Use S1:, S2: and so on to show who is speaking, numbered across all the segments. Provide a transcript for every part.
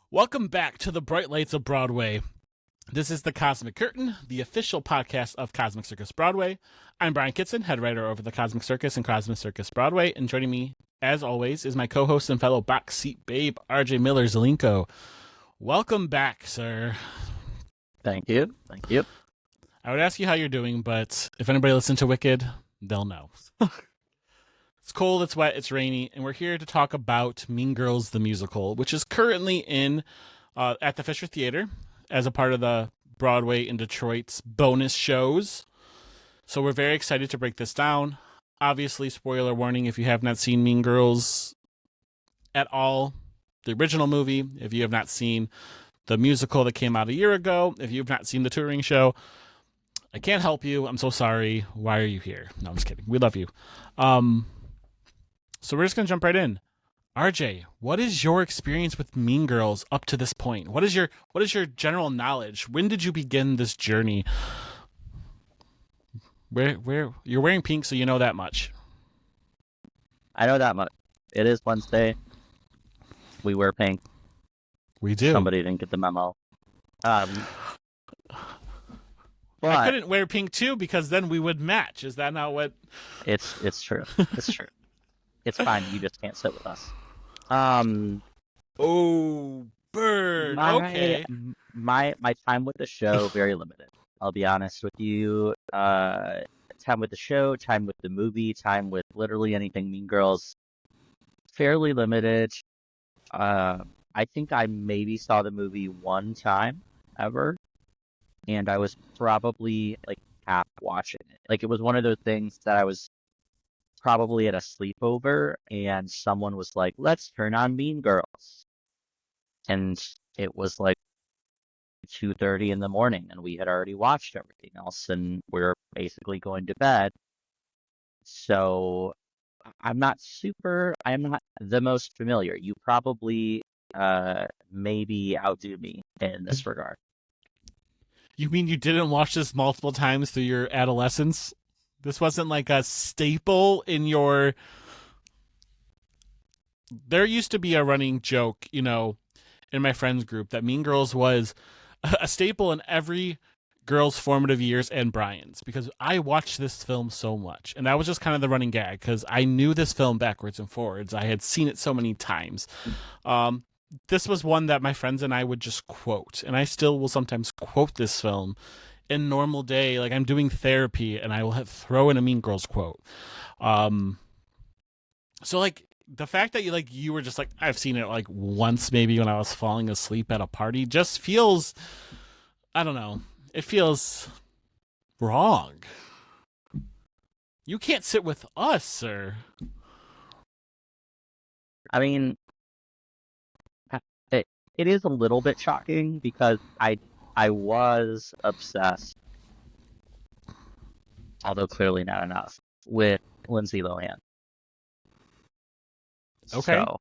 S1: Welcome back to the Bright Lights of Broadway. This is the Cosmic Curtain, the official podcast of Cosmic Circus Broadway. I'm Brian Kitson, head writer over the Cosmic Circus and Cosmic Circus Broadway, and joining me, as always, is my co-host and fellow box seat babe, RJ Miller-Zelinko. Welcome back, sir.
S2: Thank you.
S1: I would ask you how you're doing, but if anybody listened to Wicked, they'll know. It's cold, it's wet, it's rainy, and we're here to talk about Mean Girls the Musical, which is currently in at the Fisher Theater as a part of the Broadway in Detroit's bonus shows. So we're very excited to break this down. Obviously, spoiler warning if you have not seen Mean Girls at all, the original movie, if you have not seen the musical that came out a year ago, if you have not seen the touring show, I can't help you. I'm so sorry. Why are you here? No, I'm just kidding. We love you. So we're just going to jump right in. RJ, what is your experience with Mean Girls up to this point? What is your general knowledge? When did you begin this journey? Where you're wearing pink, so you know that much.
S2: I know that much. It is Wednesday. We wear pink.
S1: We do.
S2: Somebody didn't get the memo. But
S1: I couldn't wear pink too because then we would match. Is that not what?
S2: It's true. It's true. It's fine. You just can't sit with us.
S1: Oh, bird. Okay.
S2: My time with the show very limited. I'll be honest with you. Time with the show, time with the movie, time with literally anything Mean Girls, fairly limited. I think I maybe saw the movie one time ever, and I was probably like half watching it. Like it was one of those things that I was probably at a sleepover and someone was like, let's turn on Mean Girls. And it was like 2:30 in the morning and we had already watched everything else and we're basically going to bed. So I am not the most familiar. You probably maybe outdo me in this regard.
S1: You mean you didn't watch this multiple times through your adolescence? This wasn't like a staple in your... There used to be a running joke, in my friends group that Mean Girls was a staple in every girl's formative years and Brian's, because I watched this film so much. And that was just kind of the running gag, because I knew this film backwards and forwards. I had seen it so many times. This was one that my friends and I would just quote, and I still will sometimes quote this film in normal day, like I'm doing therapy, and I will throw in a Mean Girls quote. So like the fact that you were just like, I've seen it like once maybe when I was falling asleep at a party, just feels, I don't know, it feels wrong. You can't sit with us, sir.
S2: I mean, it is a little bit shocking because I was obsessed, although clearly not enough, with Lindsay Lohan.
S1: Okay.
S2: So,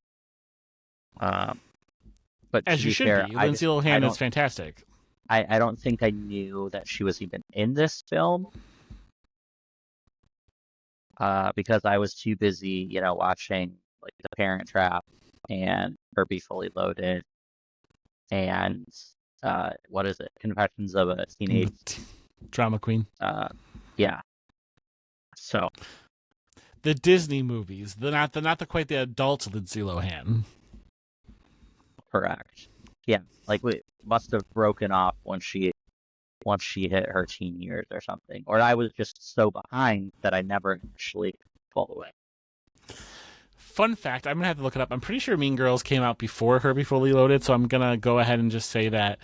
S2: but
S1: as you should be. Lindsay Lohan is fantastic.
S2: I don't think I knew that she was even in this film because I was too busy, watching like The Parent Trap and Herbie Fully Loaded and what is it? Confessions of a Teenage
S1: Drama Queen.
S2: Yeah. So
S1: the Disney movies, not quite the adult Lindsay Lohan.
S2: Correct. Yeah, like we must have broken off once she hit her teen years or something, or I was just so behind that I never actually pulled away.
S1: Fun fact, I'm going to have to look it up. I'm pretty sure Mean Girls came out before Herbie Fully Loaded, so I'm going to go ahead and just say that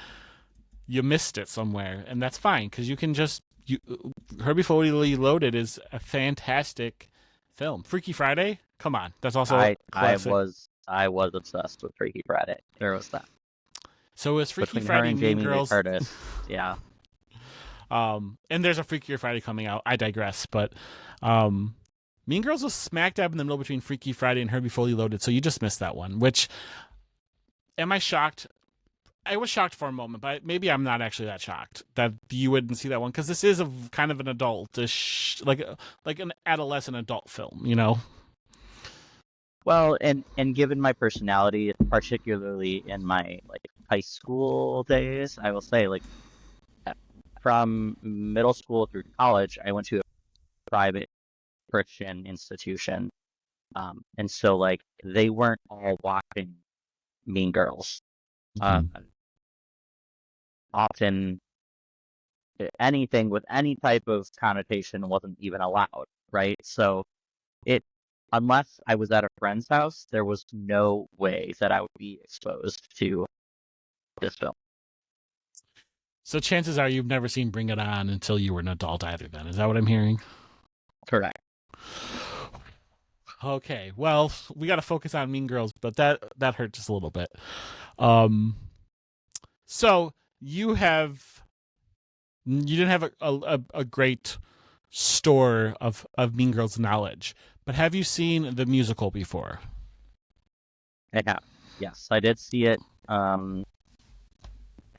S1: you missed it somewhere, and that's fine, because you can just... Herbie Fully Loaded is a fantastic film. Freaky Friday? Come on. That's also
S2: I was obsessed with Freaky Friday. There was that.
S1: So it was Freaky
S2: Between
S1: Friday,
S2: her and
S1: Mean
S2: Jamie Lee
S1: Girls...
S2: Curtis. Yeah.
S1: And there's a Freakier Friday coming out. I digress, but... Mean Girls was smack dab in the middle between Freaky Friday and Herbie Fully Loaded, so you just missed that one, which, am I shocked? I was shocked for a moment, but maybe I'm not actually that shocked that you wouldn't see that one, because this is a kind of an adult-ish, like an adolescent adult film,
S2: Well, and given my personality, particularly in my high school days, I will say, like, from middle school through college, I went to a private Christian institution. And so, like, they weren't all watching Mean Girls. Uh,
S1: Mhm.
S2: Often, anything with any type of connotation wasn't even allowed, right? So, it, unless I was at a friend's house, there was no way that I would be exposed to this film.
S1: So chances are you've never seen Bring It On until you were an adult either then. Is that what I'm hearing?
S2: Correct.
S1: Okay. Well, we got to focus on Mean Girls, but that hurt just a little bit. Um so you didn't have a great store of Mean Girls knowledge, but have you seen the musical before?
S2: I have. Yes, I did see it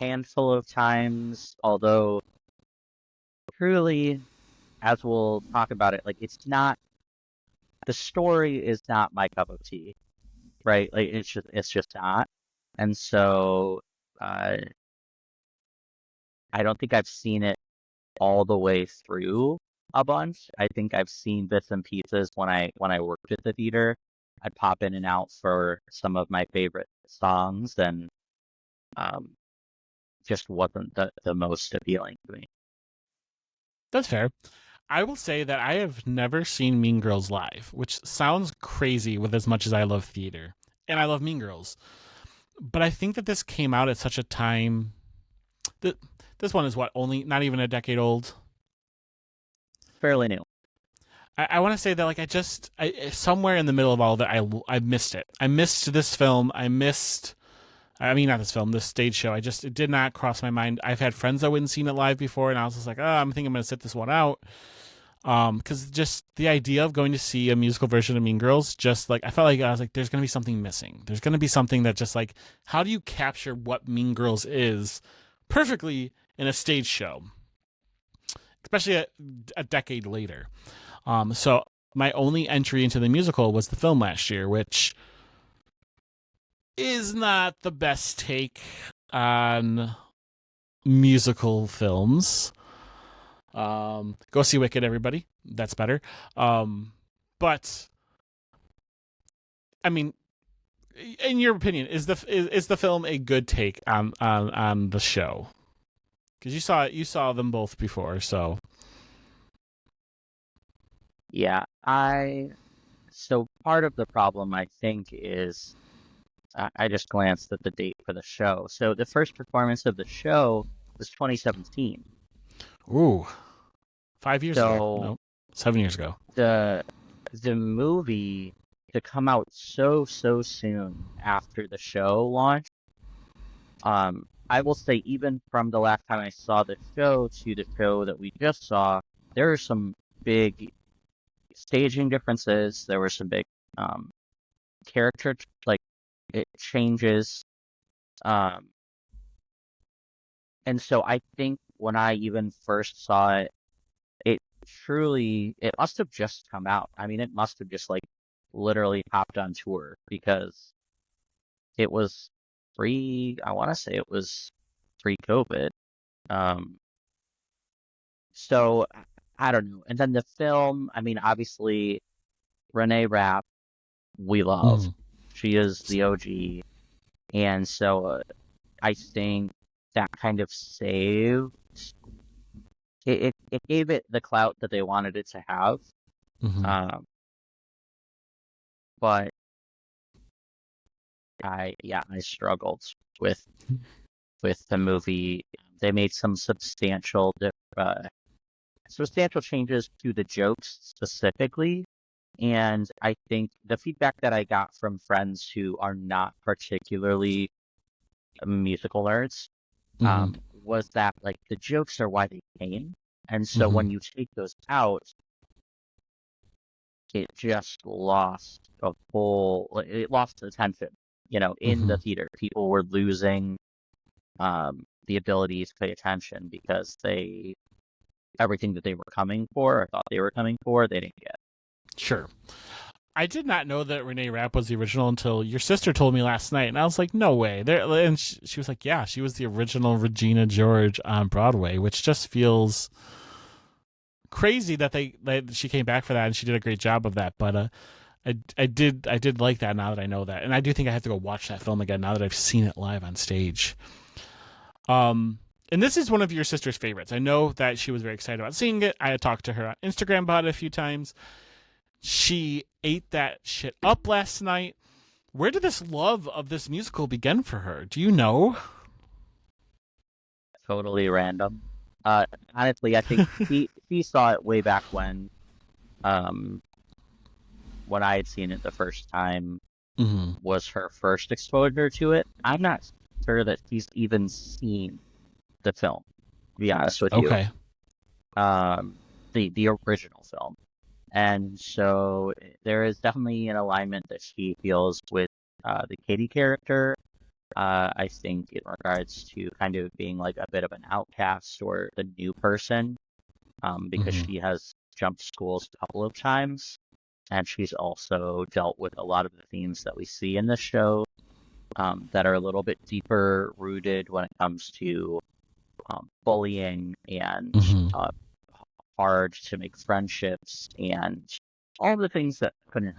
S2: handful of times, although truly, as we'll talk about it, like, it's not, the story is not my cup of tea, right? Like, it's just not. And so uh I don't think I've seen it all the way through a bunch. I think I've seen bits and pieces when I worked at the theater. I'd pop in and out for some of my favorite songs, and um, just wasn't the most appealing to me.
S1: That's fair. I will say that I have never seen Mean Girls live, which sounds crazy with as much as I love theater and I love Mean Girls. But I think that this came out at such a time that this one is what, only not even a decade old.
S2: Fairly new.
S1: I want to say that like I somewhere in the middle of all of that I missed it. I missed this film. I mean not this film, this stage show. It did not cross my mind. I've had friends that wouldn't seen it live before, and I was just like, oh, I'm thinking I'm gonna sit this one out. Because just the idea of going to see a musical version of Mean Girls, just like I was like, there's gonna be something missing. There's gonna be something that just like, how do you capture what Mean Girls is perfectly in a stage show, especially a decade later. So my only entry into the musical was the film last year, which is not the best take on musical films. Go see Wicked, everybody. That's better. But I mean, in your opinion, is the film a good take on the show? Because you saw them both before, so
S2: Yeah, so part of the problem, I think, is I just glanced at the date for the show. So the first performance of the show was 2017.
S1: ooh, 5 years ago.
S2: So
S1: No, 7 years ago.
S2: the the movie to come out so soon after the show launch, I will say, even from the last time I saw the show to the show that we just saw, there are some big staging differences. There were some big um character like it changes. Um and so I think when I even first saw it, it must have just come out. I mean, it must have just, like, literally popped on tour, because it was I want to say it was pre-COVID. Um, so I don't know. And then the film, I mean, obviously Renee Rapp, we love.
S1: Mm.
S2: She is the OG, and so I think that kind of saved it gave it the clout that they wanted it to have.
S1: Mm-hmm.
S2: But I struggled with the movie. They made some substantial changes to the jokes specifically, and I think the feedback that I got from friends who are not particularly musical nerds
S1: Mm-hmm.
S2: was that, like, the jokes are why they came, and so
S1: Mm-hmm.
S2: when you take those out, it just lost it lost attention. In
S1: Mm-hmm.
S2: the theater, people were losing the ability to pay attention because everything that they were coming for or thought they were coming for, they didn't get.
S1: Sure. I did not know that Renee Rapp was the original until your sister told me last night, and I was like, no way. And she was like, yeah, she was the original Regina George on Broadway, which just feels crazy that she came back for that, and she did a great job of that. But I did like that now that I know that, and I do think I have to go watch that film again now that I've seen it live on stage. And this is one of your sister's favorites. I know that she was very excited about seeing it. I had talked to her on Instagram about it a few times. She ate that shit up last night. Where did this love of this musical begin for her? Do you know?
S2: Totally random. Honestly, I think she saw it way back when I had seen it the first time was her first exposure to it. I'm not sure that she's even seen the film, to be honest with you.
S1: Okay.
S2: The original film. And so there is definitely an alignment that she feels with the Katie character. I think in regards to kind of being like a bit of an outcast or the new person, because she has jumped schools a couple of times, and she's also dealt with a lot of the themes that we see in the show that are a little bit deeper rooted when it comes to bullying and hard to make friendships and all the things that couldn't,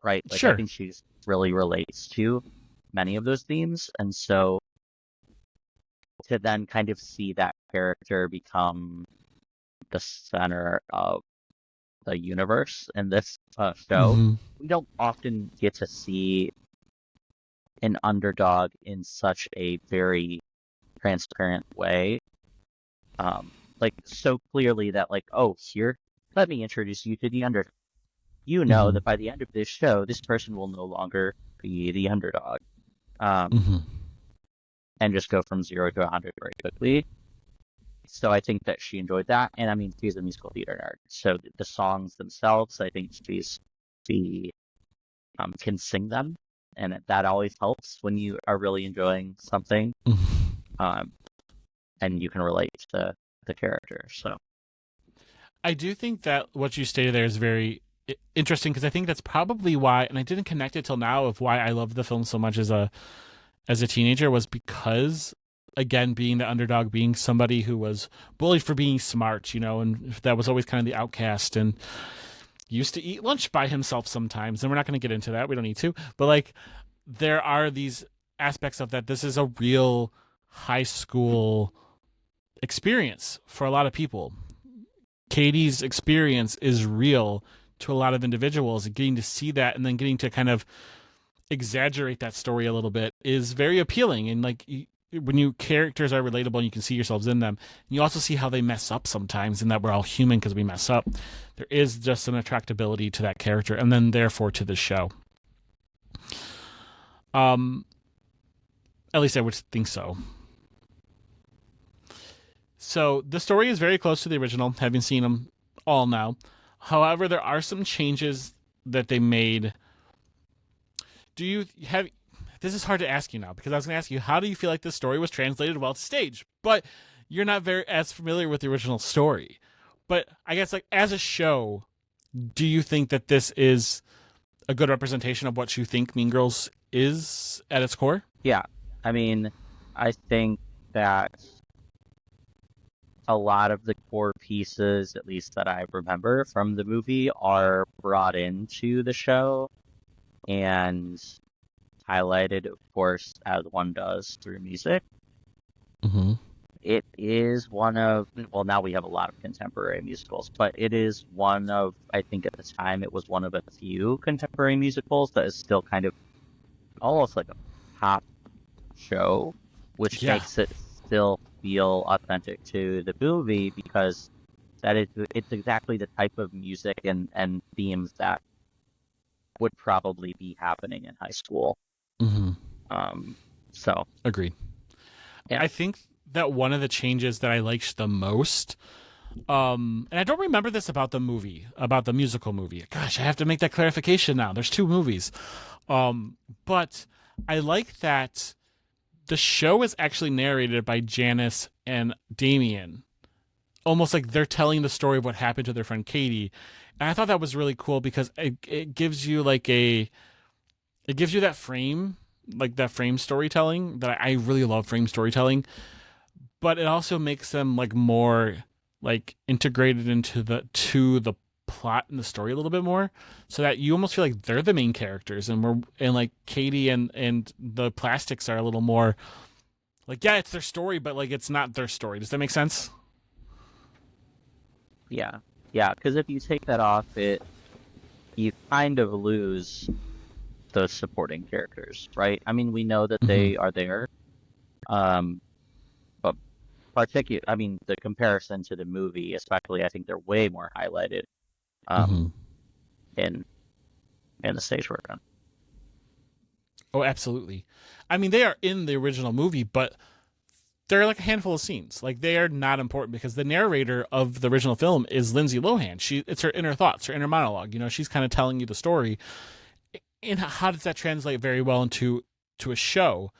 S2: right? Like,
S1: sure.
S2: I think she really relates to many of those themes, and so to then kind of see that character become the center of the universe in this show, we don't often get to see an underdog in such a very transparent way. Like, so clearly that, like, oh, here, let me introduce you to the underdog. You know that by the end of this show, this person will no longer be the underdog. And just go from 0 to 100 very quickly. So I think that she enjoyed that. And I mean, she's a musical theater nerd. So the songs themselves, I think she can sing them. And that always helps when you are really enjoying something. And you can relate to the character. So
S1: I do think that what you stated there is very interesting, because I think that's probably why, and I didn't connect it till now, of why I loved the film so much as a teenager, was because, again, being the underdog, being somebody who was bullied for being smart, and that was always kind of the outcast, and used to eat lunch by himself sometimes. And we're not going to get into that. We don't need to. But, like, there are these aspects of that. This is a real high school experience for a lot of people. Katie's experience is real to a lot of individuals, and getting to see that and then getting to kind of exaggerate that story a little bit is very appealing. And like, when characters are relatable and you can see yourselves in them, and you also see how they mess up sometimes, and that we're all human because we mess up, there is just an attractability to that character, and then therefore to the show. At least I would think so. So the story is very close to the original, having seen them all now. However, there are some changes that they made. This is hard to ask you now, because I was going to ask you, how do you feel like this story was translated well to stage? But you're not as familiar with the original story. But I guess, like, as a show, do you think that this is a good representation of what you think Mean Girls is at its core?
S2: Yeah. I mean, I think that a lot of the core pieces, at least that I remember from the movie, are brought into the show and highlighted, of course, as one does through music. It is one of, well, now we have a lot of contemporary musicals, but it is one of, I think at the time, it was one of a few contemporary musicals that is still kind of almost like a pop show, which makes it still feel authentic to the movie, because it's exactly the type of music and themes that would probably be happening in high school. So
S1: agreed. Yeah. I think that one of the changes that I liked the most, and I don't remember this about the musical movie. Gosh, I have to make that clarification now. There's 2 movies. But I like that the show is actually narrated by Janice and Damien almost like they're telling the story of what happened to their friend Katie. And I thought that was really cool because it gives you it gives you that frame, like that frame storytelling that I really love frame storytelling, but it also makes them like more like integrated into the plot and the story a little bit more, so that you almost feel like they're the main characters, and like Katie and the plastics are a little more like, yeah, it's their story, but like it's not their story. Does that make sense?
S2: Yeah, yeah. Because if you take that off, you kind of lose those supporting characters, right? I mean, we know that
S1: Mm-hmm.
S2: they are there, um, but I mean, the comparison to the movie, especially, I think they're way more highlighted,
S1: Mm-hmm.
S2: um, in the stage version.
S1: Oh, absolutely. I mean, they are in the original movie, but there are like a handful of scenes. Like they are not important because the narrator of the original film is Lindsay Lohan. It's her inner thoughts, her inner monologue. You know, she's kind of telling you the story. And how does that translate very well into a show?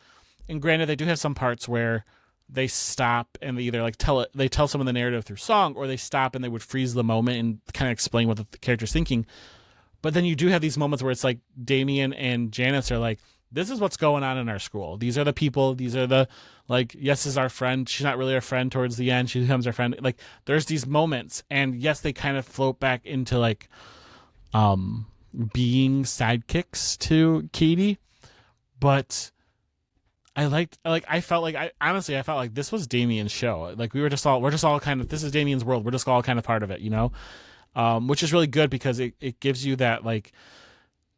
S1: And granted, they do have some parts where they stop and they either like they tell some of the narrative through song, or they stop and they would freeze the moment and kind of explain what the character's thinking. But then you do have these moments where it's like Damien and Janice are like, this is what's going on in our school. These are the people. These are the, like, yes, is our friend. She's not really our friend towards the end. She becomes our friend. Like, there's these moments. And yes, they kind of float back into like being sidekicks to Katie. But I felt like I felt like this was Damien's show. Like we're just all kind of, this is Damien's world. We're just all kind of part of it, you know? Which is really good because it gives you that like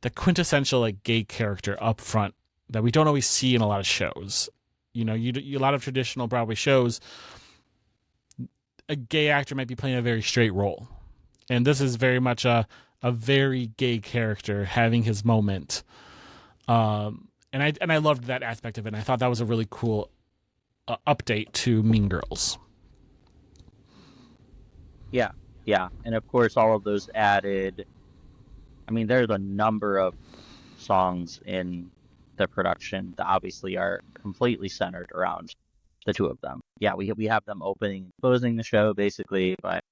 S1: the quintessential like gay character up front that we don't always see in a lot of shows. You know, a lot of traditional Broadway shows, a gay actor might be playing a very straight role, and this is very much a very gay character having his moment. And I loved that aspect of it. And I thought that was a really cool update to Mean Girls.
S2: Yeah, yeah, and of course, all of those added. I mean, there's a number of songs in the production that obviously are completely centered around the two of them. Yeah, we have them opening and closing the show basically, but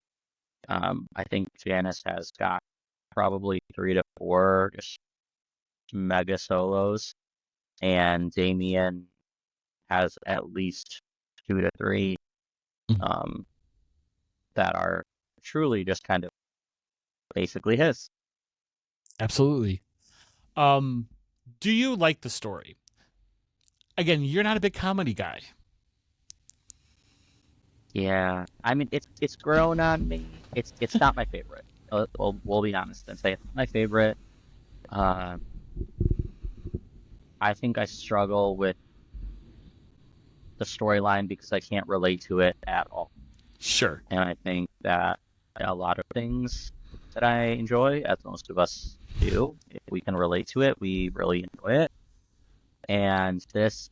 S2: I think Janice has got probably 3 to 4 just mega solos, and Damien has at least 2 to 3 um, that are truly just kind of basically his.
S1: Absolutely. Um, do you like the story? Again, you're not a big comedy guy.
S2: Yeah, I mean it's grown on me. It's not my favorite. We'll be honest and say it's not my favorite. Uh, I think I struggle with the storyline because I can't relate to it at all.
S1: Sure.
S2: And I think that a lot of things that I enjoy, as most of us do, if we can relate to it, we really enjoy it. And this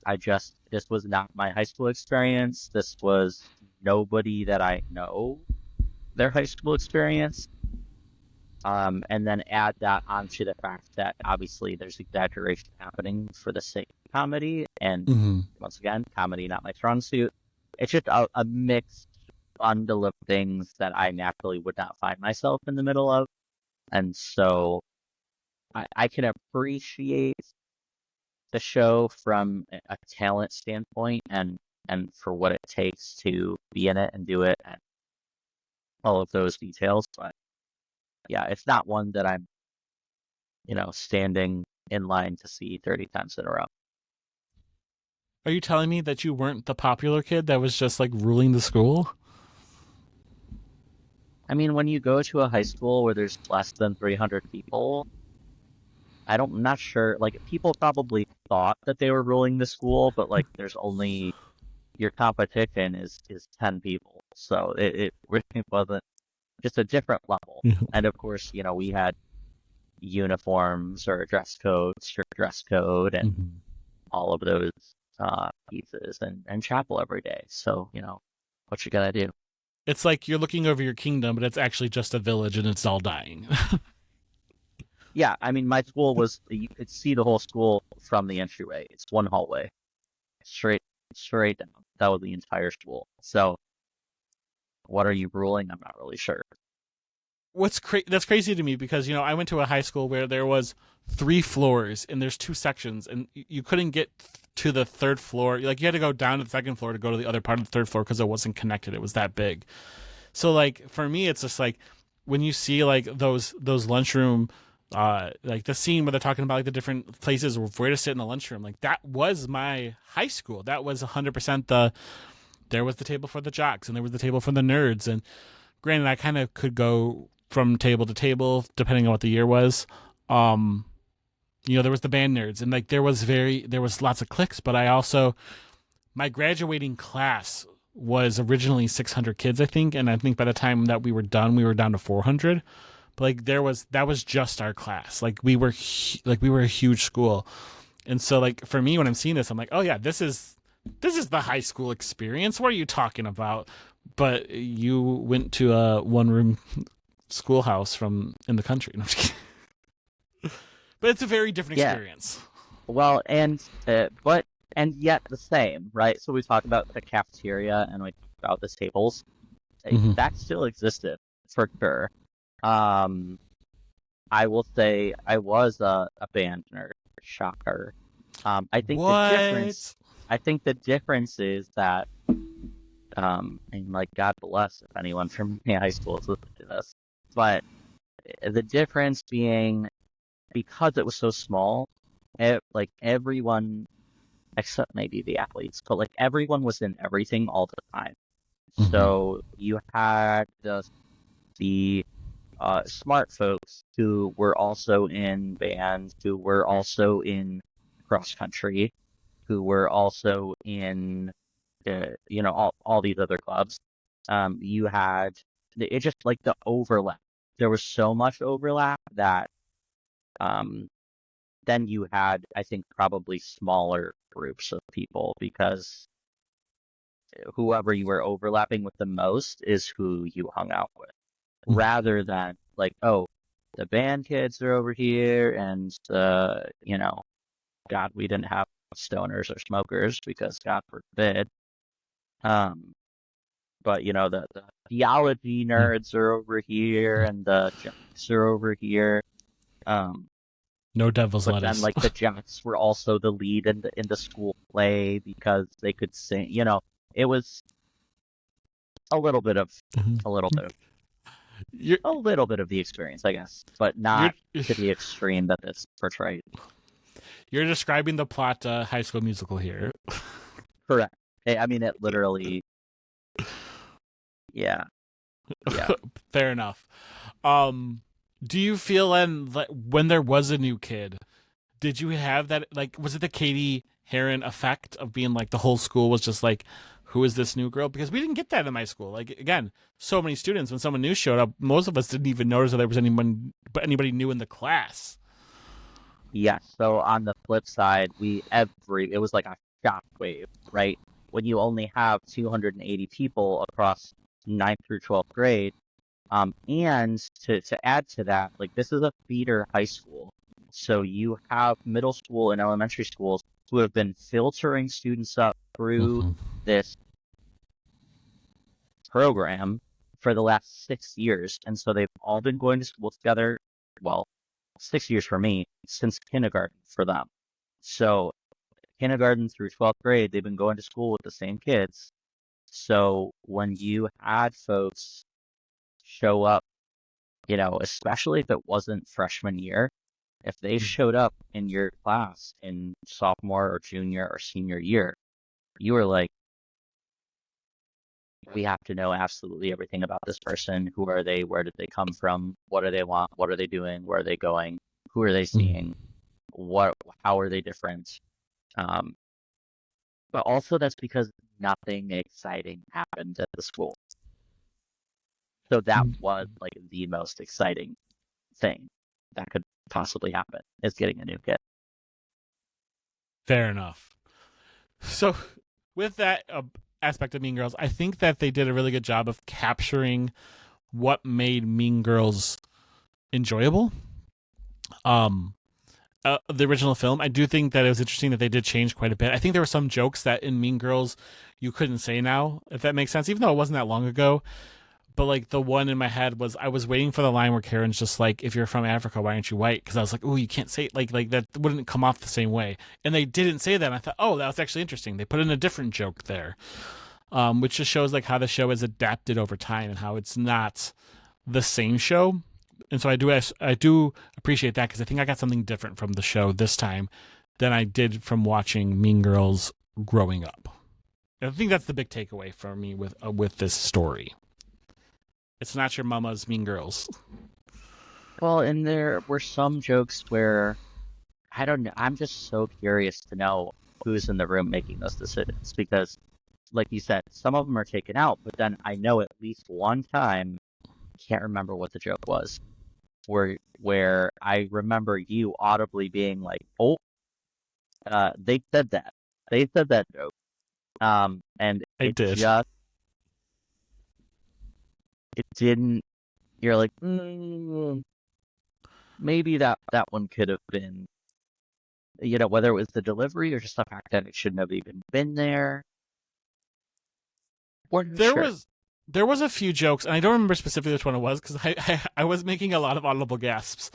S2: was not my high school experience. This was nobody that I know their high school experience. And then add that onto the fact that obviously there's exaggeration happening for the sake of comedy. And
S1: Mm-hmm.
S2: once again, comedy not my strong suit. It's just a mixed bundle of things that I naturally would not find myself in the middle of. And so I can appreciate the show from a talent standpoint and for what it takes to be in it and do it and all of those details. But yeah, it's not one that I'm, standing in line to see 30 times in a row.
S1: Are you telling me that you weren't the popular kid that was just like ruling the school?
S2: I mean, when you go to a high school where there's less than 300 people, I'm not sure, like, people probably thought that they were ruling the school, but like, there's only, your competition is 10 people. So it really wasn't, just a different level.
S1: Yeah.
S2: And of course, we had uniforms or dress code, strict dress code, and
S1: Mm-hmm.
S2: all of those pieces and chapel every day. So, what you gonna do?
S1: It's like you're looking over your kingdom, but it's actually just a village and it's all dying.
S2: Yeah, I mean, my school you could see the whole school from the entryway. It's one hallway, straight down. That was the entire school. So, What are you ruling? I'm not really sure.
S1: That's crazy to me because, you know, I went to a high school where there was 3 floors and there's 2 sections, and you couldn't get to the 3rd floor. Like, you had to go down to the 2nd floor to go to the other part of the 3rd floor because it wasn't connected. It was that big. So, like, for me, it's just like when you see like those lunchroom, like the scene where they're talking about like the different places where to sit in the lunchroom. Like, that was my high school. That was 100% there was the table for the jocks and there was the table for the nerds. And granted, I kind of could go from table to table depending on what the year was. You know, there was the band nerds, and like there was lots of cliques, but my graduating class was originally 600 kids, I think, and I think by the time that we were done, we were down to 400. But like that was just our class. Like we were a huge school. And so like for me when I'm seeing this, I'm like, "Oh yeah, this is the high school experience. What are you talking about?" But you went to a one-room schoolhouse from in the country. No, I'm just kidding. But it's a very different experience.
S2: Well, and yet the same, right? So we talked about the cafeteria and we talked about the tables. That still existed for sure. I will say I was a band nerd. Shocker. I think the difference is that, and like God bless if anyone from high school is listening to this, but the difference being because it was so small, like everyone, except maybe the athletes, but like everyone was in everything all the time. So you had the smart folks who were also in bands, who were also in cross country, who were also in, all these other clubs. You had it just like the overlap. There was so much overlap that then you had, I think, probably smaller groups of people because whoever you were overlapping with the most is who you hung out with, rather than like, oh, the band kids are over here and God, we didn't have stoners or smokers because God forbid. But the theology nerds are over here and the jocks are over here.
S1: No devil's
S2: but
S1: lettuce.
S2: Then, like, the jocks were also the lead in the school play because they could sing. It was a little bit of the experience, I guess, but not to the extreme that it's portrayed.
S1: You're describing the plot to High School Musical here.
S2: Correct. I mean, it literally. Yeah.
S1: Fair enough. Do you feel when there was a new kid, did you have that, like, was it the Katie Heron effect of being like the whole school was just like, who is this new girl? Because we didn't get that in my school. Like, again, so many students, when someone new showed up, most of us didn't even notice that there was anybody new in the class.
S2: Yeah. So on the flip side, it was like a shockwave, right? When you only have 280 people across 9th through 12th grade. And to add to that, like, this is a feeder high school. So you have middle school and elementary schools who have been filtering students up through this program for the last 6 years. And so they've all been going to school together. Well, 6 years for me, since kindergarten for them. So kindergarten through 12th grade, they've been going to school with the same kids. So when you had folks show up, especially if it wasn't freshman year, if they showed up in your class in sophomore or junior or senior year, you were like, we have to know absolutely everything about this person. Who are they? Where did they come from? What do they want? What are they doing? Where are they going? Who are they seeing? How are they different? But also that's because nothing exciting happened at the school. So that was like the most exciting thing that could possibly happen, is getting a new kid.
S1: Fair enough. So with that aspect of Mean Girls, I think that they did a really good job of capturing what made Mean Girls enjoyable. The original film, I do think that it was interesting that they did change quite a bit. I think there were some jokes that in Mean Girls you couldn't say now, if that makes sense, even though it wasn't that long ago. But like the one in my head was I was waiting for the line where Karen's just like, "If you're from Africa, why aren't you white?" Because I was like, "Oh, you can't say it. Like that wouldn't come off the same way." And they didn't say that. And I thought, "Oh, that was actually interesting." They put in a different joke there, which just shows like how the show has adapted over time and how it's not the same show. And so I do appreciate that because I think I got something different from the show this time than I did from watching Mean Girls growing up. And I think that's the big takeaway for me with this story. It's not your mama's Mean Girls.
S2: Well, and there were some jokes where I don't know. I'm just so curious to know who's in the room making those decisions because, like you said, some of them are taken out, but then I know at least one time, can't remember what the joke was, where I remember you audibly being like, "Oh, they said that. They said that joke." And
S1: I
S2: it
S1: did.
S2: just it didn't. You're like, maybe that one could have been, whether it was the delivery or just the fact that it shouldn't have even been there.
S1: There was a few jokes, and I don't remember specifically which one it was because I was making a lot of audible gasps.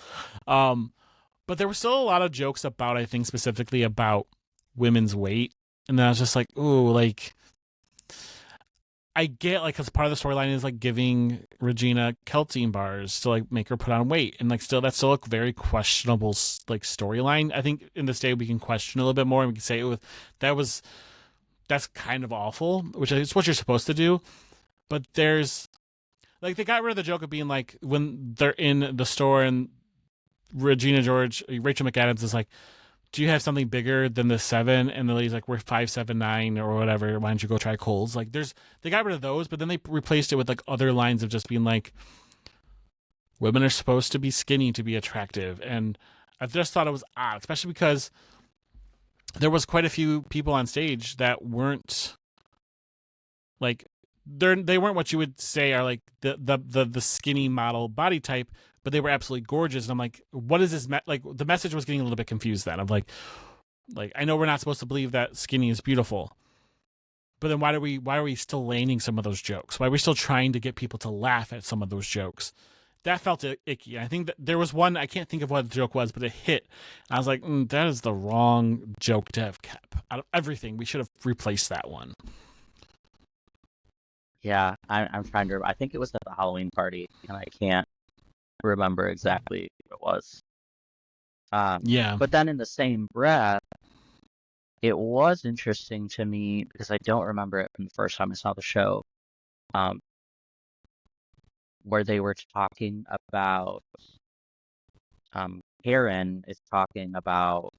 S1: But there were still a lot of jokes about, I think specifically about women's weight, and then I was just like, ooh, like I get like because part of the storyline is like giving Regina Keltine bars to like make her put on weight, and like that's still a very questionable like storyline. I think in this day we can question a little bit more, and we can say that's kind of awful, which is what you're supposed to do. But there's like they got rid of the joke of being like when they're in the store and Rachel McAdams is like, "Do you have something bigger than the 7?" And the lady's like, "We're 5'7", 9" or whatever. Why don't you go try Kohl's? Like they got rid of those, but then they replaced it with like other lines of just being like, women are supposed to be skinny to be attractive. And I just thought it was odd, especially because there was quite a few people on stage that weren't like they weren't what you would say are like the skinny model body type, but they were absolutely gorgeous. And I'm like, what is this? Like the message was getting a little bit confused then. I'm like I know we're not supposed to believe that skinny is beautiful, but then why are we still landing some of those jokes? Why are we still trying to get people to laugh at some of those jokes? That felt icky. I think that there was one, I can't think of what the joke was, but it hit. And I was like, that is the wrong joke to have kept. Out of everything, we should have replaced that one.
S2: Yeah, I'm trying to. I think it was at the Halloween party, and I can't remember exactly what it was.
S1: Yeah.
S2: But then in the same breath, it was interesting to me because I don't remember it from the first time I saw the show, where they were talking about, Karen is talking about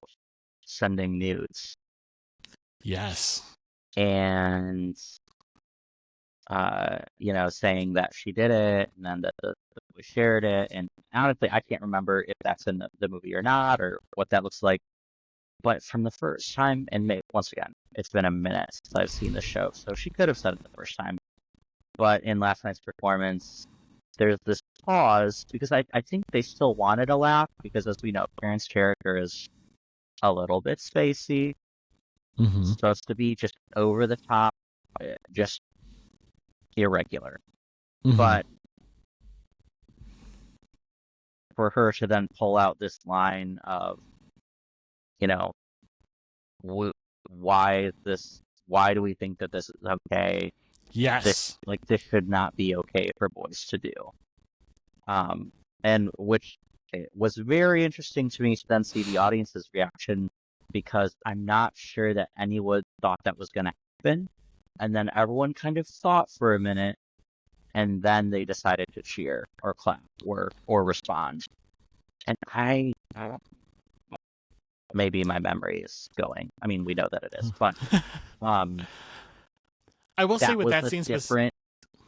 S2: sending nudes.
S1: Yes.
S2: And, saying that she did it and then that we shared it. And honestly, I can't remember if that's in the movie or not or what that looks like. But from the first time, and once again, it's been a minute since I've seen the show, so she could have said it the first time. But in last night's performance, there's this pause because I think they still wanted a laugh because, as we know, Karen's character is a little bit spacey.
S1: Mm-hmm.
S2: It's supposed to be just over the top, just irregular.
S1: Mm-hmm.
S2: But for her to then pull out this line of, why do we think that this is okay?
S1: Yes.
S2: This should not be okay for boys to do. And which was very interesting to me to then see the audience's reaction because I'm not sure that anyone thought that was going to happen. And then everyone kind of thought for a minute and then they decided to cheer or clap or respond. And maybe my memory is going. I mean, we know that it is, but
S1: I will say with that scene
S2: different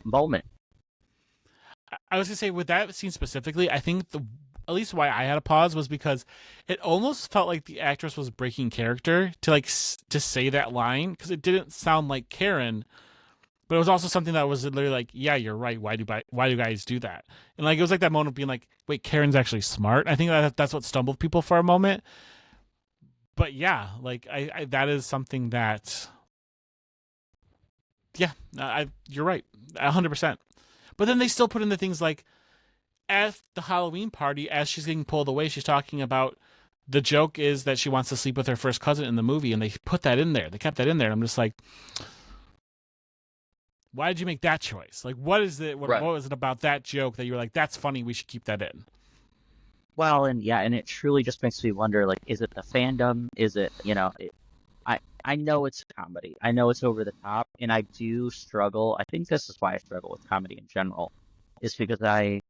S2: moment.
S1: I was gonna say with that scene specifically, I think at least why I had a pause was because it almost felt like the actress was breaking character to say that line because it didn't sound like Karen, but it was also something that was literally like, yeah, you're right. Why do guys do that? And like it was like that moment of being like, wait, Karen's actually smart. I think that's what stumbled people for a moment. But yeah, like I that is something that, yeah, you're right, 100%. But then they still put in the things like at the Halloween party, as she's getting pulled away, she's talking about the joke is that she wants to sleep with her first cousin in the movie, and they put that in there. They kept that in there. And I'm just like, why did you make that choice? Like, what is it? What was it about that joke that you were like, that's funny, we should keep that in?
S2: Well, and it truly just makes me wonder, like, is it the fandom? Is it, I know it's comedy. I know it's over the top, and I do struggle. I think this is why I struggle with comedy in general, is because I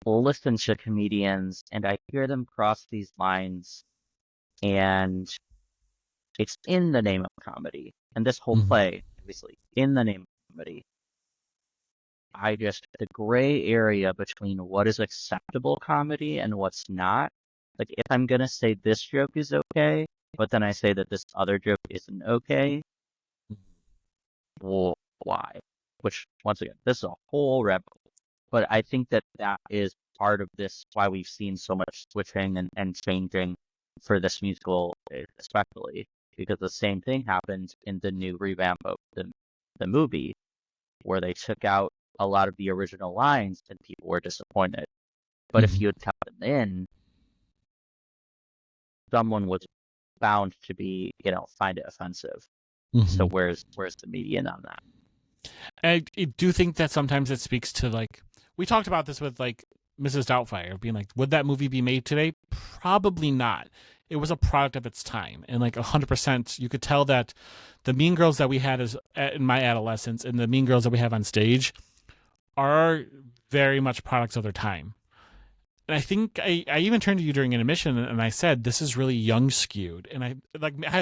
S2: listen to comedians and I hear them cross these lines, and it's in the name of comedy. And this whole play, obviously, in the name of comedy. The gray area between what is acceptable comedy and what's not. Like, if I'm going to say this joke is okay, but then I say that this other joke isn't okay, well, why? Which, once again, this is a whole rabbit hole. But I think that is part of this, why we've seen so much switching and changing for this musical, especially, because the same thing happened in the new revamp of the movie, where they took out a lot of the original lines and people were disappointed. But if you had kept them in, someone was bound to be, find it offensive. So where's the median on that?
S1: I do think that sometimes it speaks to, like, we talked about this with, like, Mrs. Doubtfire, being like, would that movie be made today? Probably not. It was a product of its time. And, like, 100%, you could tell that the Mean Girls that we had in my adolescence and the Mean Girls that we have on stage are very much products of their time. And I think I even turned to you during intermission and I said, this is really young skewed. And I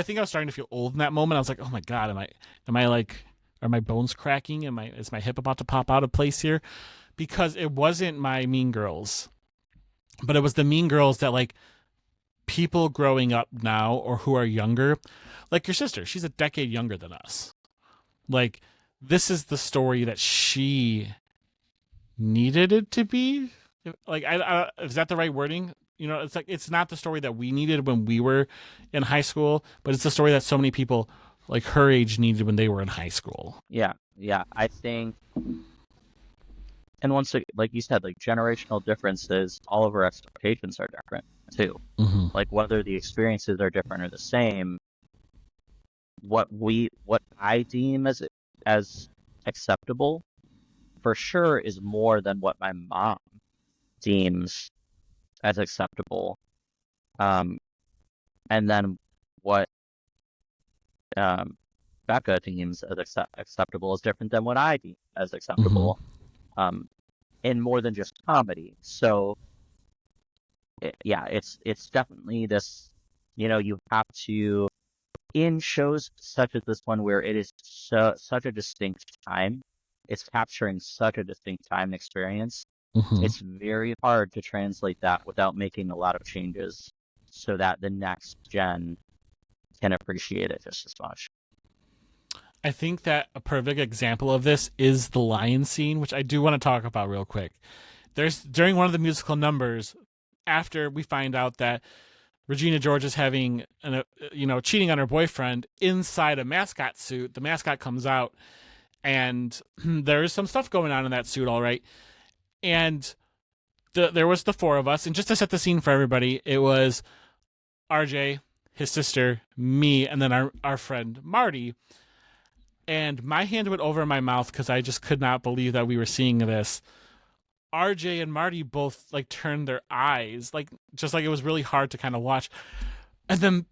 S1: think I was starting to feel old in that moment. I was like, oh my God, are my bones cracking? Is my hip about to pop out of place here? Because it wasn't my Mean Girls, but it was the Mean Girls that, like, people growing up now or who are younger, like your sister, she's a decade younger than us. Like, this is the story that she needed it to be. Like, I is that the right wording? It's like, it's not the story that we needed when we were in high school, but it's the story that so many people like her age needed when they were in high school.
S2: Yeah. I think, and once, like you said, like, generational differences, all of our expectations are different too. Like, whether the experiences are different or the same, what I deem as acceptable for sure is more than what my mom deems as acceptable. And then what Becca deems as acceptable is different than what I deem as acceptable. In more than just comedy. So it's definitely this, you have to, in shows such as this one, where it is such a distinct time, it's capturing such a distinct time experience. It's very hard to translate that without making a lot of changes so that the next gen can appreciate it just as much.
S1: I think that a perfect example of this is the lion scene, which I do want to talk about real quick. During one of the musical numbers, after we find out that Regina George is having cheating on her boyfriend inside a mascot suit, the mascot comes out and there's some stuff going on in that suit, all right. And there was the four of us, and just to set the scene for everybody, it was RJ, his sister, me, and then our friend Marty. And my hand went over my mouth because I just could not believe that we were seeing this. RJ and Marty both, like, turned their eyes, like, just like it was really hard to kind of watch. And then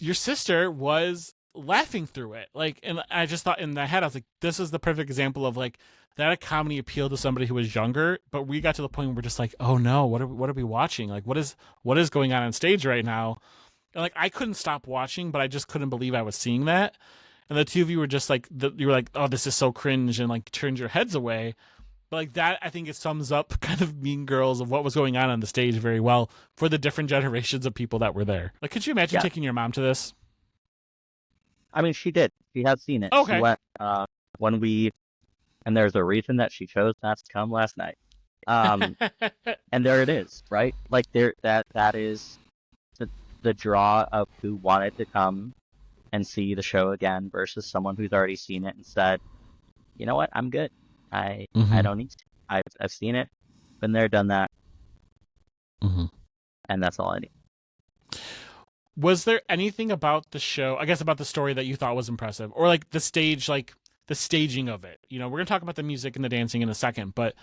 S1: your sister was laughing through it. Like, and I just thought in my head, I was like, this is the perfect example of, like, that a comedy appealed to somebody who was younger, but we got to the point where we're just like, oh no, what are we watching? Like, what is going on stage right now? And, like, I couldn't stop watching, but I just couldn't believe I was seeing that. And the two of you were just like, you were like, oh, this is so cringe, and, like, turned your heads away. But, like, that, I think it sums up kind of Mean Girls of what was going on the stage very well for the different generations of people that were there. Like, could you imagine taking your mom to this?
S2: I mean, she did. She has seen it.
S1: Okay.
S2: She went and there's a reason that she chose not to come last night. And there it is, right? Like, that is the draw of who wanted to come and see the show again versus someone who's already seen it and said, you know what, I'm good. I don't need to. I've seen it, been there, done that,
S1: Mm-hmm.
S2: and that's all I need.
S1: Was there anything about the show, I guess about the story, that you thought was impressive, or like the stage, like the staging of it? You know, we're gonna talk about the music and the dancing in a second, but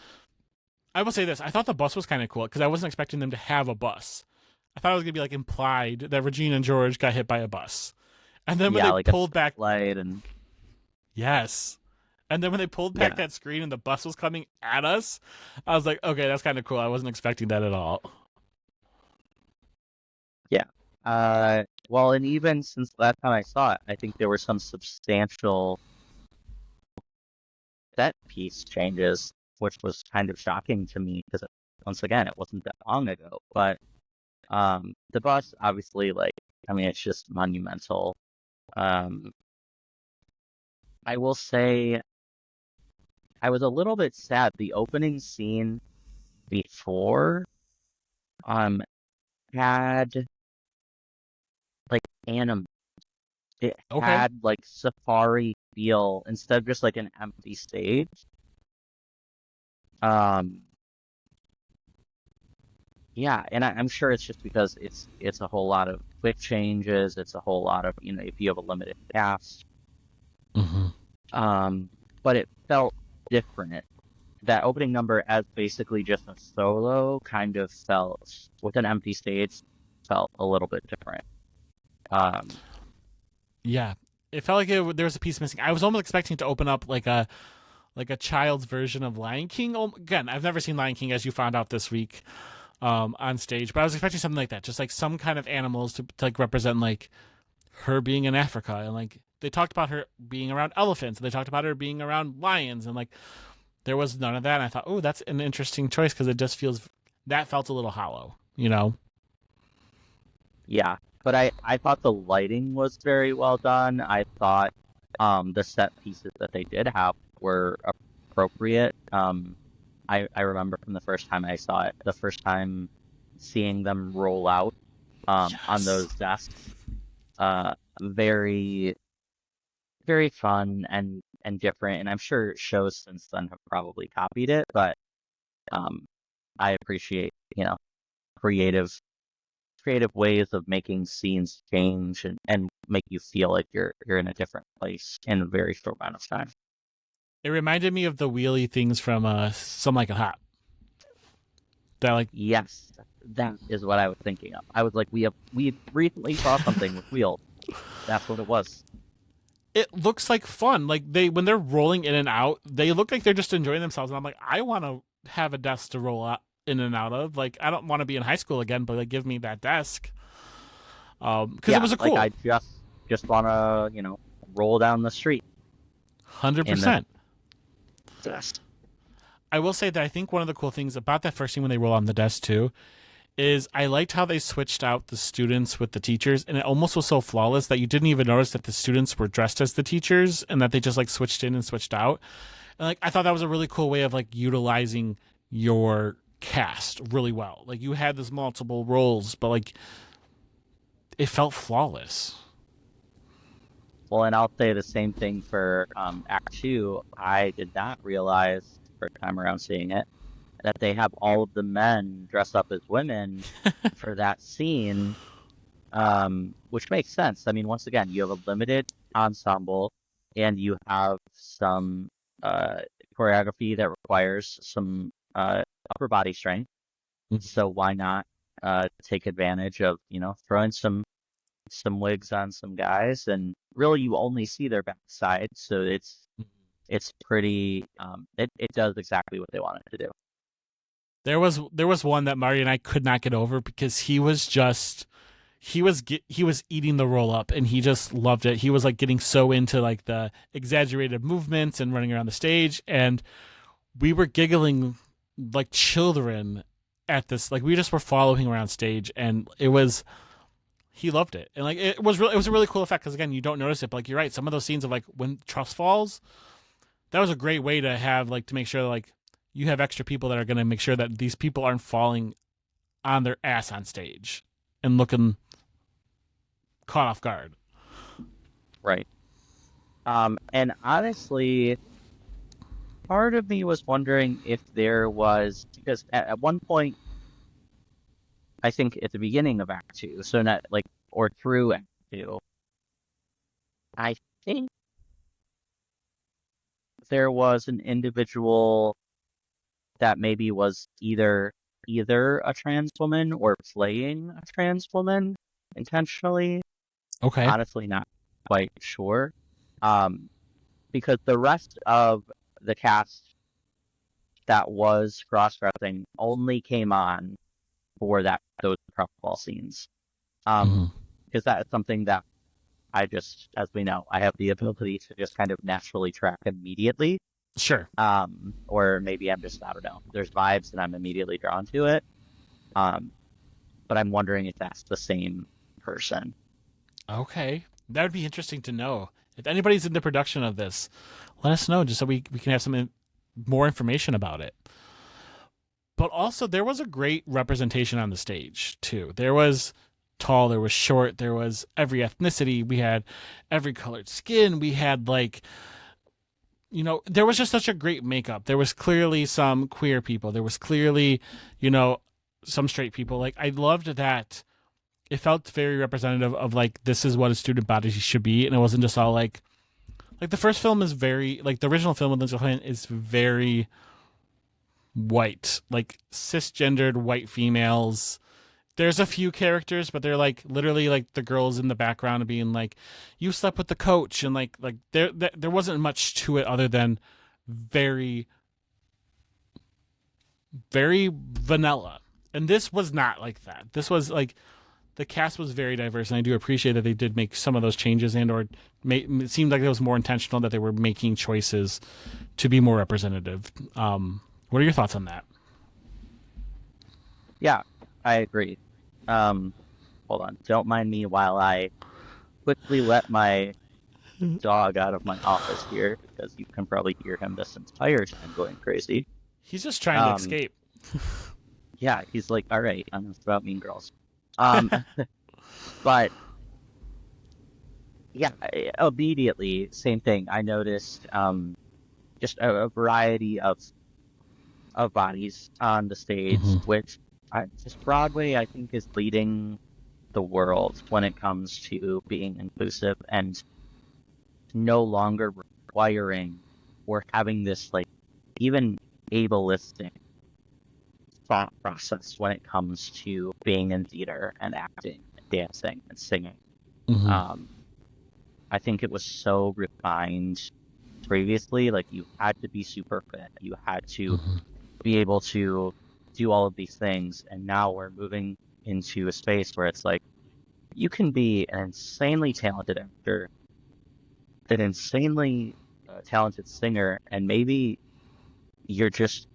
S1: I will say this: I thought the bus was kind of cool because I wasn't expecting them to have a bus. I thought it was gonna be like implied that Regina and George got hit by a bus, and then when
S2: Yeah,
S1: they
S2: like a
S1: pulled back,
S2: light and
S1: yes, and then when they pulled back
S2: yeah,
S1: that screen and the bus was coming at us, I was like, okay, that's kind of cool. I wasn't expecting that at all.
S2: yeah. Well, and even since the last time I saw it, I think there were some substantial set piece changes, which was kind of shocking to me because once again, it wasn't that long ago. But the bus, obviously, like, I mean, it's just monumental. Um, I will say I was a little bit sad. The opening scene before um had like anim it
S1: Okay,
S2: had like safari feel instead of just like an empty stage. Um yeah, and I'm sure it's just because it's a whole lot of quick changes, it's a whole lot of, if you have a limited cast.
S1: mm-hmm.
S2: Um but it felt different. That opening number as basically just a solo kind of felt with an empty stage felt a little bit different. Um
S1: Yeah, it felt like there was a piece missing. I was almost expecting to open up like a child's version of Lion King. Again, I've never seen Lion King, as you found out this week, on stage, but I was expecting something like that, just like some kind of animals to like represent like her being in Africa, and like they talked about her being around elephants, and they talked about her being around lions, and like there was none of that. And I thought, oh, that's an interesting choice because it just feels that felt a little hollow, you know.
S2: Yeah, but I thought the lighting was very well done. I thought the set pieces that they did have were appropriate. I remember from the first time I saw it, the first time seeing them roll out on
S1: Yes.
S2: those desks, very very fun and different. And I'm sure shows since then have probably copied it, but um, I appreciate creative creative ways of making scenes change and make you feel like you're in a different place in a very short amount of time.
S1: It reminded me of the wheelie things from Some Like It Hot. That like
S2: Yes, that is what I was thinking of. I was like, we recently saw something with wheels. That's what it was.
S1: it looks like fun. Like they when they're rolling in and out, they look like they're just enjoying themselves. And I'm like, I want to have a desk to roll out in and out of. Like I don't want to be in high school again, but like give me that desk. Because it
S2: Yeah,
S1: was a
S2: like I
S1: cool
S2: just want to roll down the street
S1: hundred
S2: in the
S1: percent.
S2: desk.
S1: I will say that I think one of the cool things about that first scene when they roll on the desk too is I liked how they switched out the students with the teachers, and it almost was so flawless that you didn't even notice that the students were dressed as the teachers, and that they just like switched in and switched out. And like I thought that was a really cool way of like utilizing your cast really well. Like you had this multiple roles, but like it felt flawless.
S2: Well, and I'll say the same thing for Act Two. I did not realize first time around seeing it that they have all of the men dress up as women for that scene, which makes sense. I mean, once again, you have a limited ensemble, and you have some uh, choreography that requires some upper body strength. So why not take advantage of throwing some wigs on some guys, and really you only see their backside, so it's pretty. It does exactly what they wanted to do.
S1: There was one that Mario and I could not get over because he was eating the roll up and he just loved it. He was like getting so into like the exaggerated movements and running around the stage, and we were giggling like children at this. Like we just were following around stage, and it was he loved it, and like it was a really cool effect because again you don't notice it, but like you're right, some of those scenes of like when trust falls, that was a great way to have like to make sure like you have extra people that are going to make sure that these people aren't falling on their ass on stage and looking caught off guard.
S2: Right. And honestly, part of me was wondering if there was, because at one point, I think at the beginning of Act Two, so not like, or through Act Two, I think there was an individual that maybe was either a trans woman or playing a trans woman intentionally.
S1: Okay.
S2: Honestly, not quite sure. Um, because the rest of the cast that was cross-dressing only came on for those prep ball scenes.
S1: Hmm.
S2: Because that is something that I just, as we know, I have the ability to just kind of naturally track immediately.
S1: Sure.
S2: Or maybe I'm just, I don't know, there's vibes and I'm immediately drawn to it. Um, but I'm wondering if that's the same person.
S1: Okay. That would be interesting to know. If anybody's in the production of this, let us know just so we can have some more information about it. But also, there was a great representation on the stage, too. There was tall, there was short, there was every ethnicity. We had every colored skin. We had, like, there was just such a great makeup. There was clearly some queer people. There was clearly, some straight people. Like, I loved that. It felt very representative of, like, this is what a student body should be. And it wasn't just all, like the first film is very, like, the original film with Lindsay Lohan is very white, like, cisgendered white females. There's a few characters, but they're, like, literally, like, the girls in the background and being like, you slept with the coach, and like there wasn't much to it other than very, very vanilla. And this was not like that. This was like, the cast was very diverse, and I do appreciate that they did make some of those changes, and or it seemed like it was more intentional, that they were making choices to be more representative. What are your thoughts on that?
S2: Yeah, I agree. Hold on. Don't mind me while I quickly let my dog out of my office here, because you can probably hear him this entire time going crazy.
S1: He's just trying to escape.
S2: Yeah, he's like, all right, I'm about Mean Girls. Um, but yeah, immediately, same thing. I noticed just a variety of bodies on the stage,
S1: Mm-hmm.
S2: which just Broadway, I think, is leading the world when it comes to being inclusive and no longer requiring or having this, like, even ableistic thought process when it comes to being in theater and acting and dancing and singing.
S1: Mm-hmm.
S2: Um, I think it was so refined previously. Like, you had to be super fit, you had to
S1: Mm-hmm.
S2: be able to do all of these things, and now we're moving into a space where it's like you can be an insanely talented actor, an insanely talented singer, and maybe you're just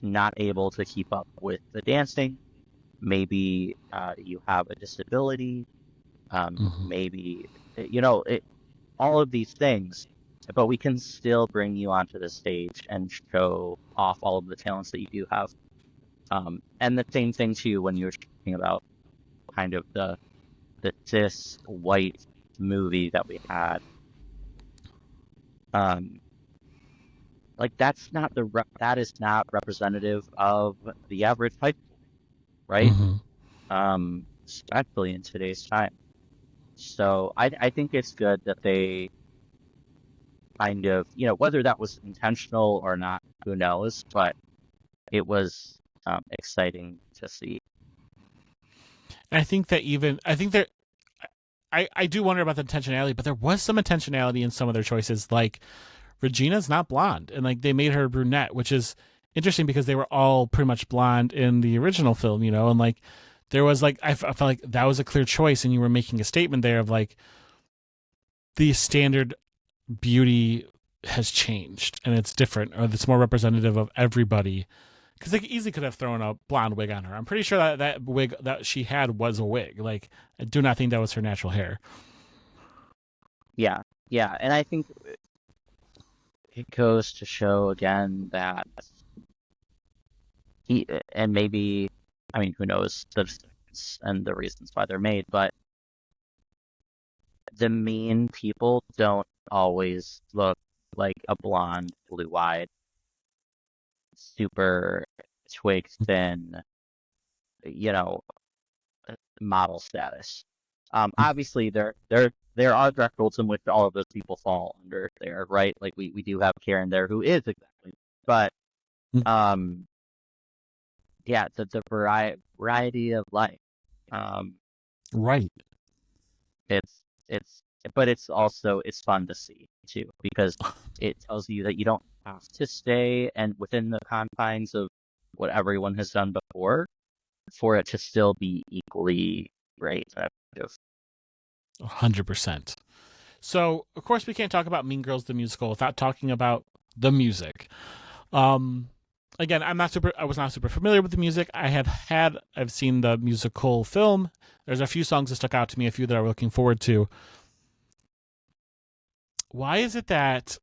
S2: not able to keep up with the dancing. Maybe you have a disability.
S1: Mm-hmm.
S2: Maybe all of these things, but we can still bring you onto the stage and show off all of the talents that you do have. And the same thing too when you were talking about kind of the cis white movie that we had. Um, like, that is not representative of the average high school, right?
S1: Mm-hmm.
S2: Especially in today's time. So I think it's good that they kind of, whether that was intentional or not, who knows, but it was exciting to see.
S1: I think that I do wonder about the intentionality, but there was some intentionality in some of their choices. Like, Regina's not blonde, and, like, they made her brunette, which is interesting because they were all pretty much blonde in the original film, and, like, there was, like, I felt like that was a clear choice, and you were making a statement there of, like, the standard beauty has changed and it's different, or it's more representative of everybody. Because they easily could have thrown a blonde wig on her. I'm pretty sure that wig that she had was a wig. Like, I do not think that was her natural hair.
S2: Yeah, yeah, and I think it goes to show again that and maybe, I mean, who knows the decisions and the reasons why they're made, but the mean people don't always look like a blonde, blue-eyed, super twig thin, you know, model status. Obviously there are thresholds in which all of those people fall under there, right? Like we do have Karen there who is exactly, but um, yeah, the variety of life.
S1: Right.
S2: It's but it's also it's fun to see too because it tells you that you don't have to stay and within the confines of what everyone has done before for it to still be equally great and effective.
S1: 100%. So, of course, we can't talk about Mean Girls the musical without talking about the music. Um, Again, I was not super familiar with the music. I've seen the musical film. There's a few songs that stuck out to me, a few that I'm looking forward to. Why is it that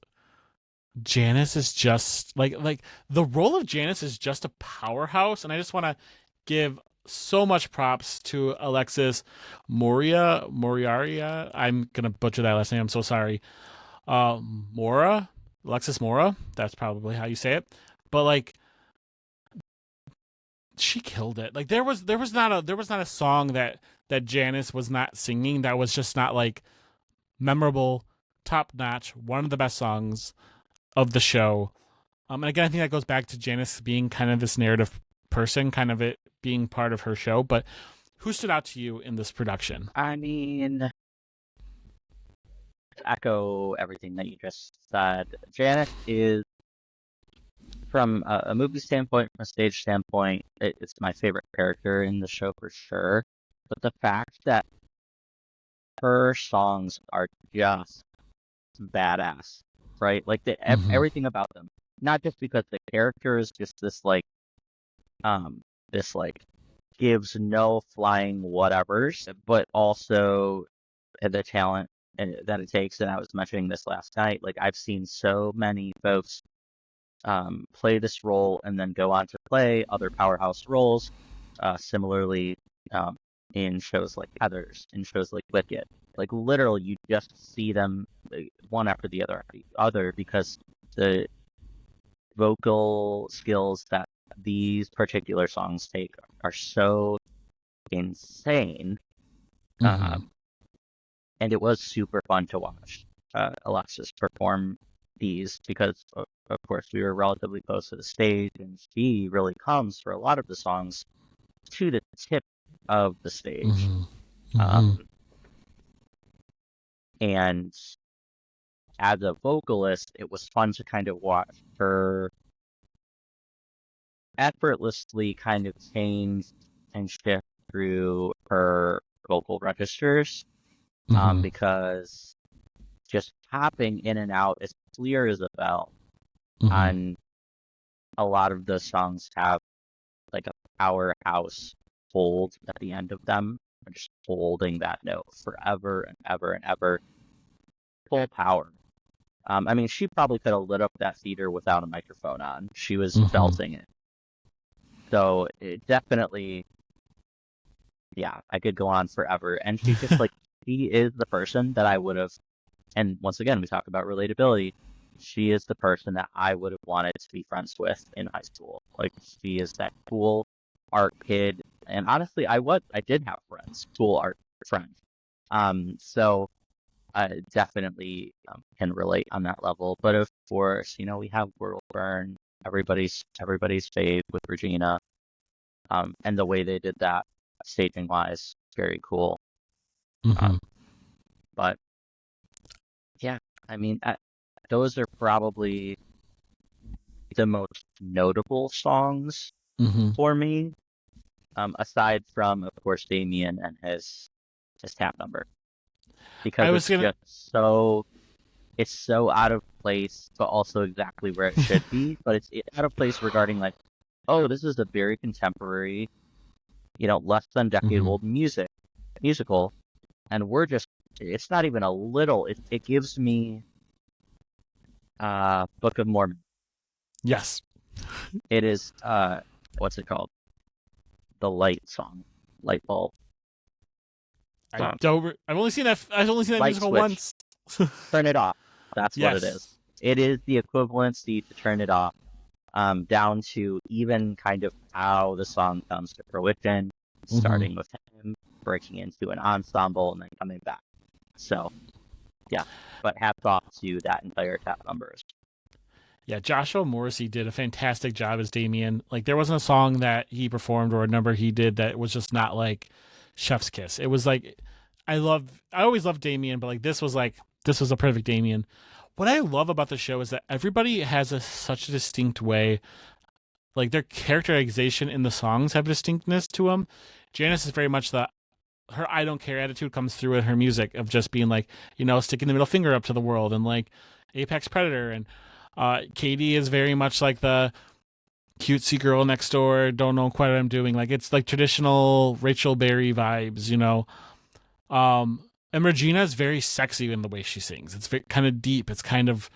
S1: Janice is just like the role of Janice is just a powerhouse, and I just want to give so much props to Alexis Moriaria. I'm gonna butcher that last name. I'm so sorry. Mora, Alexis Mora. That's probably how you say it. But like, she killed it. Like there was not a song that Janice was not singing that was just not like memorable, top notch, one of the best songs of the show. And again, I think that goes back to Janice being kind of this narrative person, kind of it being part of her show. But who stood out to you in this production?
S2: I mean, to echo everything that you just said. Janet is, from a movie standpoint, from a stage standpoint, it's my favorite character in the show for sure. But the fact that her songs are just badass, right? Like everything about them, not just because the character is just this like gives no flying whatevers, but also the talent that it takes. And I was mentioning this last night. Like I've seen so many folks play this role and then go on to play other powerhouse roles. Similarly, in shows like Heathers, in shows like Wicked, like literally you just see them one after the other because the vocal skills that these particular songs take are so insane. And it was super fun to watch Alexis perform these because, of course, we were relatively close to the stage, and she really comes for a lot of the songs to the tip of the stage. And as a vocalist, it was fun to kind of watch her effortlessly kind of change and shift through her vocal registers, because just hopping in and out as clear as a bell on a lot of the songs have like a powerhouse hold at the end of them, just holding that note forever and ever and ever, full power. I mean, she probably could have lit up that theater without a microphone on. She was belting it. So it definitely, yeah, I could go on forever. And she just like, she is the person that I would have, and once again, we talk about relatability. She is the person that I would have wanted to be friends with in high school. Like, she is that cool art kid. And honestly, I did have friends, cool art friends. So I definitely can relate on that level. But of course, we have World Burn, everybody's fave with Regina, and the way they did that staging wise, very cool. But yeah, I mean, those are probably the most notable songs for me, aside from, of course, Damien and his tap number, because it's so out of place, but also exactly where it should be. But it's out of place regarding like, oh, this is a very contemporary, less than decade old musical, and it's not even a little. It gives me Book of Mormon.
S1: Yes.
S2: It is what's it called? The light song, light bulb.
S1: I've only seen that musical
S2: switch.
S1: once.
S2: Turn it off. That's what it is. it is the equivalency to Turn It Off, down to even kind of how the song comes to fruition, starting with him, breaking into an ensemble, and then coming back. So, yeah, but hats off to that entire cast members.
S1: Yeah, Joshua Morrissey did a fantastic job as Damien. Like, there wasn't a song that he performed or a number he did that was just not like chef's kiss. It was like, I always loved Damien, but like this was a perfect Damien. What I love about the show is that everybody has such a distinct way. Like, their characterization in the songs have distinctness to them. Janice is very much her I don't care attitude comes through in her music of just being like, sticking the middle finger up to the world and like apex predator. And Katie is very much like the cutesy girl next door, don't know quite what I'm doing. Like, it's like traditional Rachel Berry vibes, and Regina is very sexy in the way she sings. It's kind of deep. It's kind of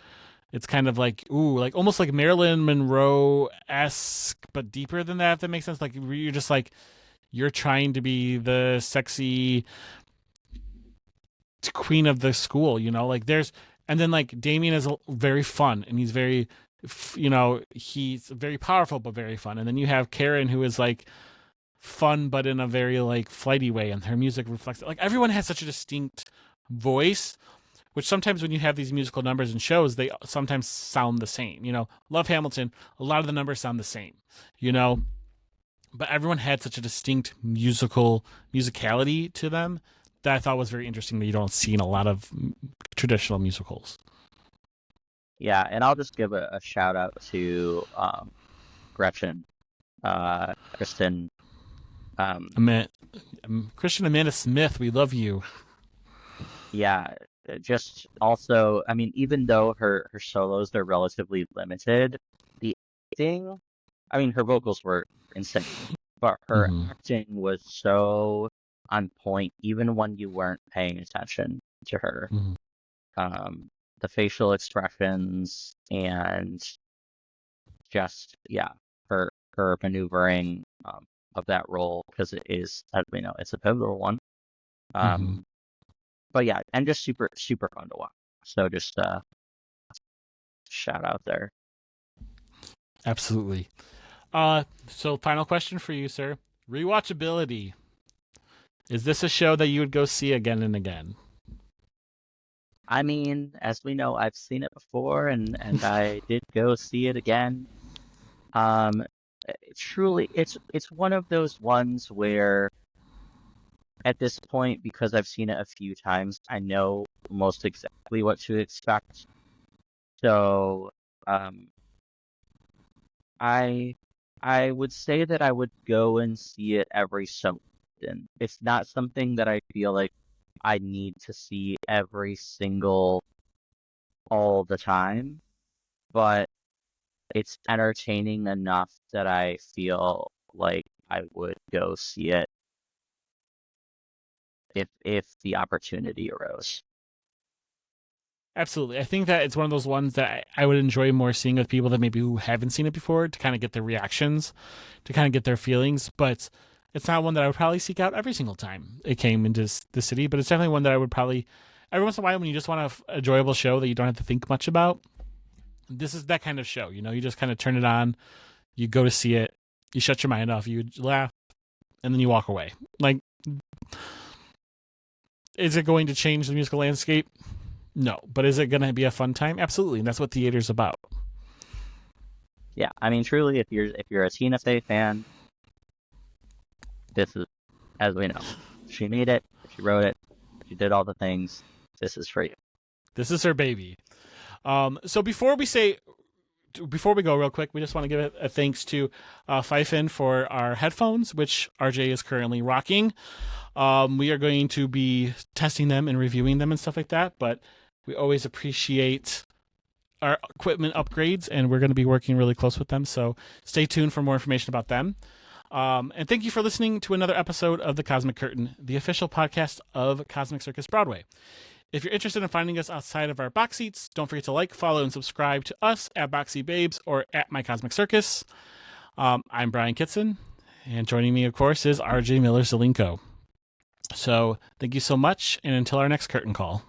S1: like, ooh, like almost like Marilyn Monroe-esque, but deeper than that, if that makes sense. Like, you're just like, you're trying to be the sexy queen of the school, like and then like Damien is very fun, and he's very, he's very powerful, but very fun. And then you have Karen, who is like fun, but in a very like flighty way, and her music reflects it. Like, everyone has such a distinct voice, which sometimes when you have these musical numbers and shows, they sometimes sound the same. Love Hamilton, a lot of the numbers sound the same, but everyone had such a distinct musicality to them that I thought was very interesting that you don't see in a lot of traditional musicals.
S2: Yeah, and I'll just give a shout out to Gretchen, Kristen,
S1: Christian Amanda Smith. We love you.
S2: Yeah, just also, I mean, even though her solos are relatively limited, the acting, I mean, her vocals were insane, but her acting was so on point, even when you weren't paying attention to her. The facial expressions and just, her maneuvering of that role, because it is, as we know, it's a pivotal one. But yeah, and just super, super fun to watch. So just shout out there.
S1: Absolutely. So final question for you, sir. Rewatchability. Is this a show that you would go see again and again?
S2: I mean, as we know, I've seen it before, and I did go see it again. Truly, it's one of those ones where, at this point, because I've seen it a few times, I know most exactly what to expect. So, I would say that I would go and see it every so often. It's not something that I feel like I need to see all the time, but it's entertaining enough that I feel like I would go see it if the opportunity arose.
S1: Absolutely. I think that it's one of those ones that I would enjoy more seeing with people that maybe who haven't seen it before, to kind of get their reactions, to kind of get their feelings. But it's not one that I would probably seek out every single time it came into the city. But it's definitely one that I would probably, every once in a while, when you just want an enjoyable show that you don't have to think much about, this is that kind of show. You just kind of turn it on, you go to see it, you shut your mind off, you laugh, and then you walk away. Like, is it going to change the musical landscape? No. But is it going to be a fun time? Absolutely. And that's what theater's about.
S2: Yeah, I mean, truly, if you're a Tina Fey fan, this is, as we know, she made it, she wrote it, she did all the things. This is for you.
S1: This is her baby. So before we go real quick, we just want to give a thanks to Fifen for our headphones, which RJ is currently rocking. We are going to be testing them and reviewing them and stuff like that, but we always appreciate our equipment upgrades, and we're going to be working really close with them. So stay tuned for more information about them. And thank you for listening to another episode of The Cosmic Curtain, the official podcast of Cosmic Circus Broadway. If you're interested in finding us outside of our box seats, don't forget to like, follow, and subscribe to us at Boxy Babes or at My Cosmic Circus. I'm Brian Kitson, and joining me, of course, is RJ Miller-Zelinko. So thank you so much, and until our next curtain call.